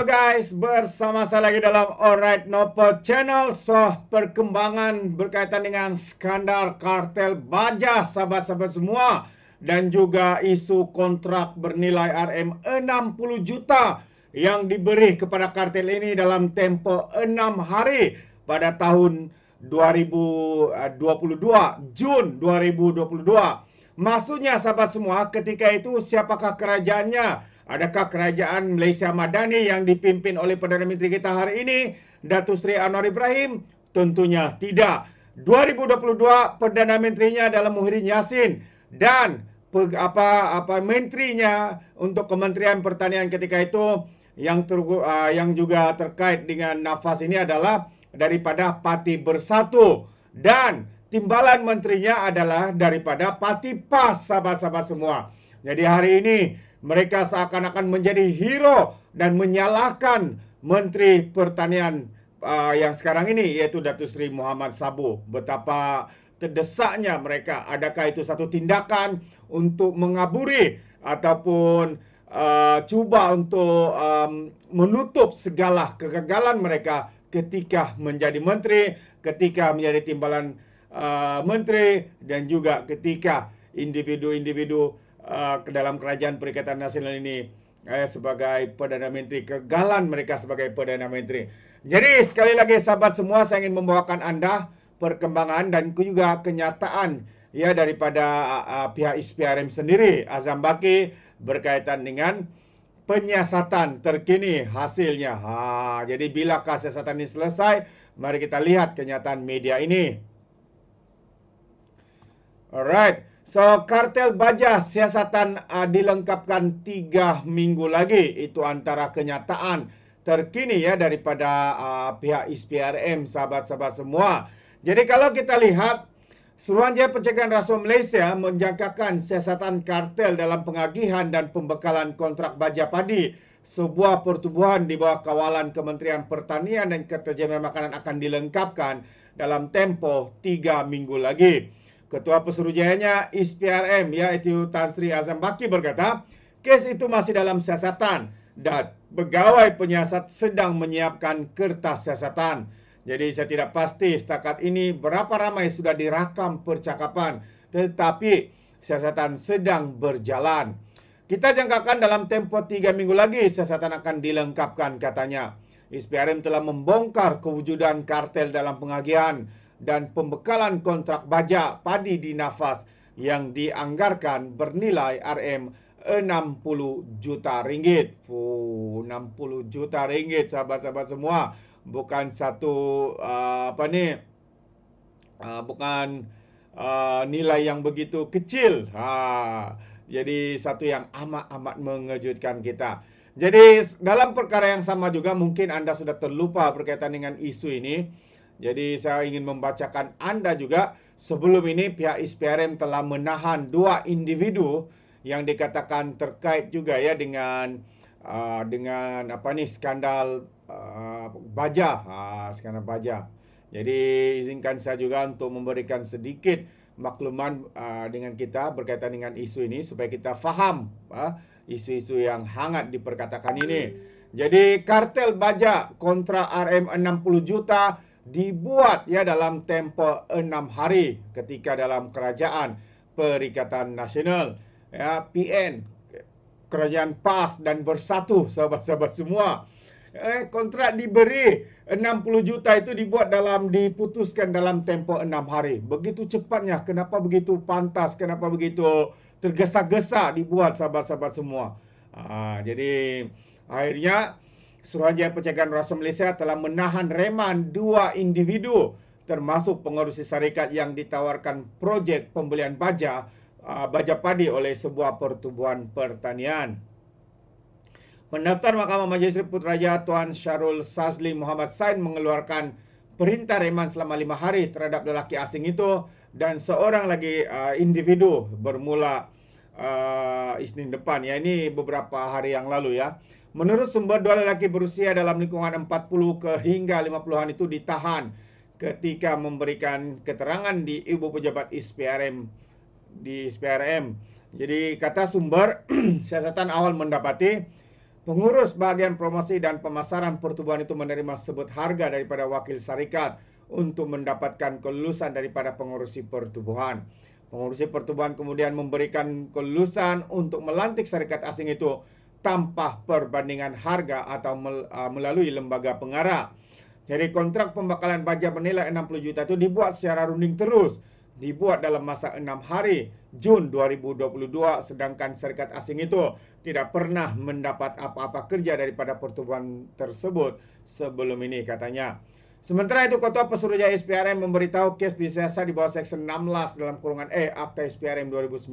Halo guys, bersama saya lagi dalam Alright Nopo Channel. Perkembangan berkaitan dengan skandal kartel baja sahabat-sahabat semua, dan juga isu kontrak bernilai Rm60 juta yang diberi kepada kartel ini dalam tempoh 6 hari pada tahun 2022, Jun 2022. Maksudnya sahabat semua, ketika itu siapakah kerajaannya? Adakah kerajaan Malaysia Madani yang dipimpin oleh Perdana Menteri kita hari ini, Datuk Seri Anwar Ibrahim? Tentunya tidak. 2022 Perdana Menterinya adalah Muhyiddin Yassin, dan menterinya untuk Kementerian Pertanian ketika itu yang juga terkait dengan nafas ini adalah daripada Parti Bersatu, dan timbalan menterinya adalah daripada Parti PAS, sahabat-sahabat semua. Jadi hari ini mereka seakan-akan menjadi hero dan menyalahkan Menteri Pertanian yang sekarang ini, yaitu Datuk Seri Muhammad Sabu. Betapa terdesaknya mereka. Adakah itu satu tindakan untuk mengaburi ataupun cuba untuk menutup segala kegagalan mereka ketika menjadi menteri, ketika menjadi timbalan menteri, dan juga ketika individu-individu ke dalam kerajaan Perikatan Nasional ini sebagai Perdana Menteri, kegagalan mereka sebagai Perdana Menteri. Jadi sekali lagi sahabat semua, saya ingin membawakan anda perkembangan dan juga kenyataan ya daripada pihak SPRM sendiri, Azam Baki, berkaitan dengan penyiasatan terkini hasilnya. Jadi bilakah siasatan ini selesai? Mari kita lihat kenyataan media ini. Alright. So, kartel baja siasatan dilengkapkan 3 minggu lagi. Itu antara kenyataan terkini ya daripada pihak SPRM, sahabat-sahabat semua. Jadi kalau kita lihat, Suruhanjaya Pencegahan Rasuah Malaysia menjangkakan siasatan kartel dalam pengagihan dan pembekalan kontrak baja padi. Sebuah pertubuhan di bawah kawalan Kementerian Pertanian dan Keterjaminan Makanan akan dilengkapkan dalam tempoh 3 minggu lagi. Ketua Pesuruhjayanya SPRM yaitu Tan Sri Azam Baki berkata, kes itu masih dalam siasatan dan pegawai penyiasat sedang menyiapkan kertas siasatan. Jadi saya tidak pasti setakat ini berapa ramai sudah dirakam percakapan, tetapi siasatan sedang berjalan. Kita jangkakan dalam tempoh 3 minggu lagi siasatan akan dilengkapkan, katanya. SPRM telah membongkar kewujudan kartel dalam pengagihan dan pembekalan kontrak baja padi di nafas yang dianggarkan bernilai Rm60 juta ringgit. 60 juta ringgit sahabat-sahabat semua. Bukan satu bukan nilai yang begitu kecil. Jadi satu yang amat-amat mengejutkan kita. Jadi dalam perkara yang sama juga mungkin anda sudah terlupa berkaitan dengan isu ini. Jadi saya ingin membacakan anda juga, sebelum ini pihak SPRM telah menahan 2 individu yang dikatakan terkait juga ya dengan skandal baja, skandal baja. Jadi izinkan saya juga untuk memberikan sedikit makluman dengan kita berkaitan dengan isu ini supaya kita faham isu-isu yang hangat diperkatakan ini. Jadi kartel baja kontra Rm60 juta dibuat ya dalam tempoh 6 hari ketika dalam kerajaan Perikatan Nasional ya, PN, kerajaan PAS dan Bersatu, sahabat-sahabat semua. Kontrak diberi 60 juta itu diputuskan dalam tempoh 6 hari. Begitu cepatnya, kenapa begitu pantas, kenapa begitu tergesa-gesa dibuat, sahabat-sahabat semua. Jadi akhirnya Suruhanjaya Pencegahan Rasuah Malaysia telah menahan reman 2 individu termasuk pengerusi syarikat yang ditawarkan projek pembelian baja padi oleh sebuah pertubuhan pertanian. Pendaftar Mahkamah Majlis Putrajaya Tuan Syarul Sazli Muhammad Said mengeluarkan perintah reman selama 5 hari terhadap lelaki asing itu dan seorang lagi individu bermula Isnin depan. Ya, ini beberapa hari yang lalu ya. Menurut sumber, 2 lelaki berusia dalam lingkungan 40 ke hingga 50-an itu ditahan ketika memberikan keterangan di Ibu Pejabat SPRM di SPRM. Jadi kata sumber, siasatan awal mendapati Pengurus bagian promosi dan pemasaran pertubuhan itu menerima sebut harga daripada wakil syarikat untuk mendapatkan kelulusan daripada pengurusi pertubuhan. Pengurusi pertubuhan kemudian memberikan kelulusan untuk melantik syarikat asing itu tanpa perbandingan harga atau melalui lembaga pengarah. Jadi kontrak pembekalan baja bernilai 60 juta itu dibuat secara runding terus. Dibuat dalam masa 6 hari, Jun 2022, sedangkan syarikat asing itu tidak pernah mendapat apa-apa kerja daripada pertubuhan tersebut sebelum ini, katanya. Sementara itu, Ketua Pesuruhjaya SPRM memberitahu kes disiasat di bawah Seksi 16 dalam kurungan E Akta SPRM 2009.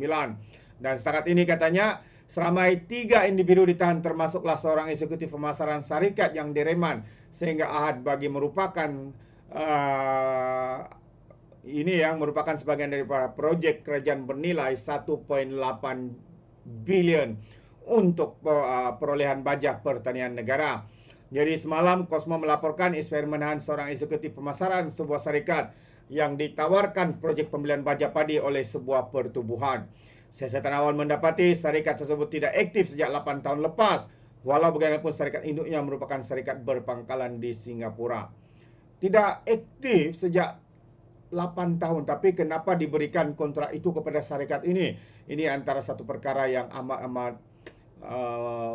Dan setakat ini katanya, seramai 3 individu ditahan termasuklah seorang eksekutif pemasaran syarikat yang direman sehingga Ahad bagi merupakan ini yang merupakan sebagian daripada projek kerajaan bernilai 1.8 bilion untuk perolehan baja pertanian negara. Jadi semalam Kosmo melaporkan SPRM menahan seorang eksekutif pemasaran sebuah syarikat yang ditawarkan projek pembelian baja padi oleh sebuah pertubuhan. Siasatan awal mendapati syarikat tersebut tidak aktif sejak 8 tahun lepas, walau bagaimanapun syarikat induknya merupakan syarikat berpangkalan di Singapura. Tidak aktif sejak 8 tahun, tapi kenapa diberikan kontrak itu kepada syarikat ini? Ini antara satu perkara yang amat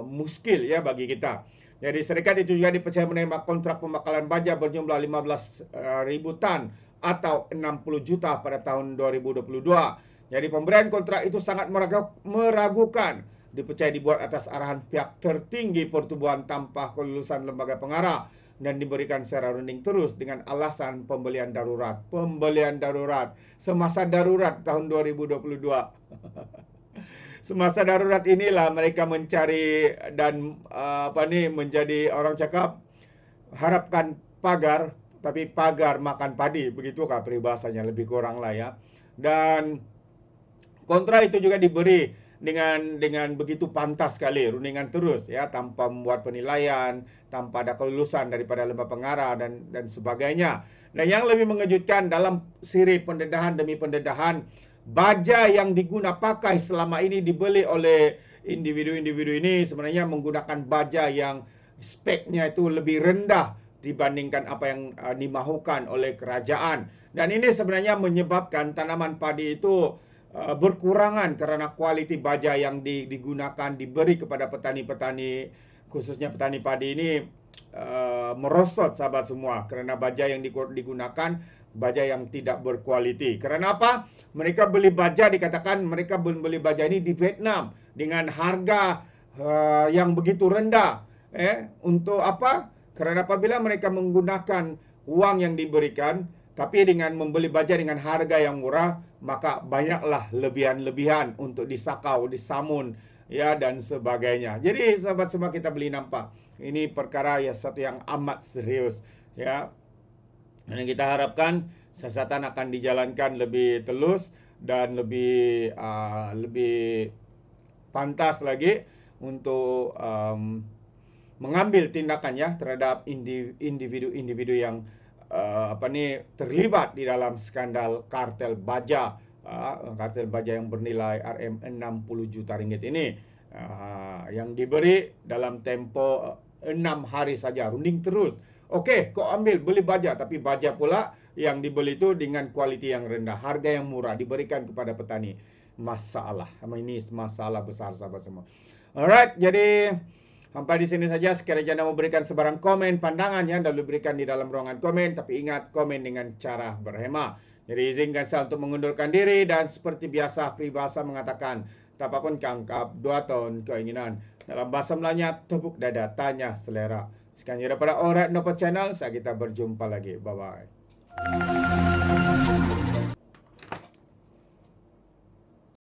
muskil ya bagi kita. Jadi syarikat itu juga dipercaya menerima kontrak pembekalan baja berjumlah 15.000 tan atau 60 juta pada tahun 2022. Jadi pemberian kontrak itu sangat meragukan. Dipercaya dibuat atas arahan pihak tertinggi pertubuhan tanpa kelulusan lembaga pengarah dan diberikan secara runding terus dengan alasan pembelian darurat. Pembelian darurat semasa darurat tahun 2022. Semasa darurat inilah mereka mencari dan menjadi orang cakap harapkan pagar, tapi pagar makan padi, begitukah peribahasanya, lebih kurang lah ya. Dan kontrak itu juga diberi dengan begitu pantas sekali, rundingan terus ya, tanpa membuat penilaian, tanpa ada kelulusan daripada lembaga pengarah dan sebagainya. Dan yang lebih mengejutkan, dalam siri pendedahan demi pendedahan, baja yang diguna pakai selama ini dibeli oleh individu-individu ini sebenarnya menggunakan baja yang speknya itu lebih rendah dibandingkan apa yang dimahukan oleh kerajaan. Dan ini sebenarnya menyebabkan tanaman padi itu berkurangan karena kualiti baja yang digunakan, diberi kepada petani-petani, khususnya petani padi ini merosot sahabat semua, karena baja yang digunakan baja yang tidak berkualiti. Karena apa? Mereka beli baja, dikatakan mereka beli baja ini di Vietnam dengan harga yang begitu rendah. Untuk apa? Karena apabila mereka menggunakan uang yang diberikan, tapi dengan membeli baja dengan harga yang murah, maka banyaklah lebihan-lebihan untuk disakau, disamun, ya, dan sebagainya. Jadi sahabat semua, kita beli nampak, ini perkara ya satu yang amat serius, ya. Dan kita harapkan siasatan akan dijalankan lebih telus dan lebih pantas lagi untuk mengambil tindakan ya terhadap individu-individu yang terlibat di dalam skandal kartel baja yang bernilai Rm60 juta ringgit ini, yang diberi dalam tempo 6 hari saja, runding terus. Okey, kau ambil, beli baja, tapi baja pula yang dibeli itu dengan kualiti yang rendah, harga yang murah diberikan kepada petani. Masalah, ini masalah besar sahabat semua. Alright, jadi sampai di sini saja. Sekiranya anda memberikan sebarang komen, pandangan yang dapat diberikan di dalam ruangan komen, tapi ingat, komen dengan cara berhema. Jadi izinkan saya untuk mengundurkan diri, dan seperti biasa peribahasa mengatakan, tak apapun kangkap 2 tahun keinginan. Dalam bahasa Melayunya, tepuk dada, tanya selera. Sekian daripada Alright Nopo Channel, kita berjumpa lagi. Bye-bye.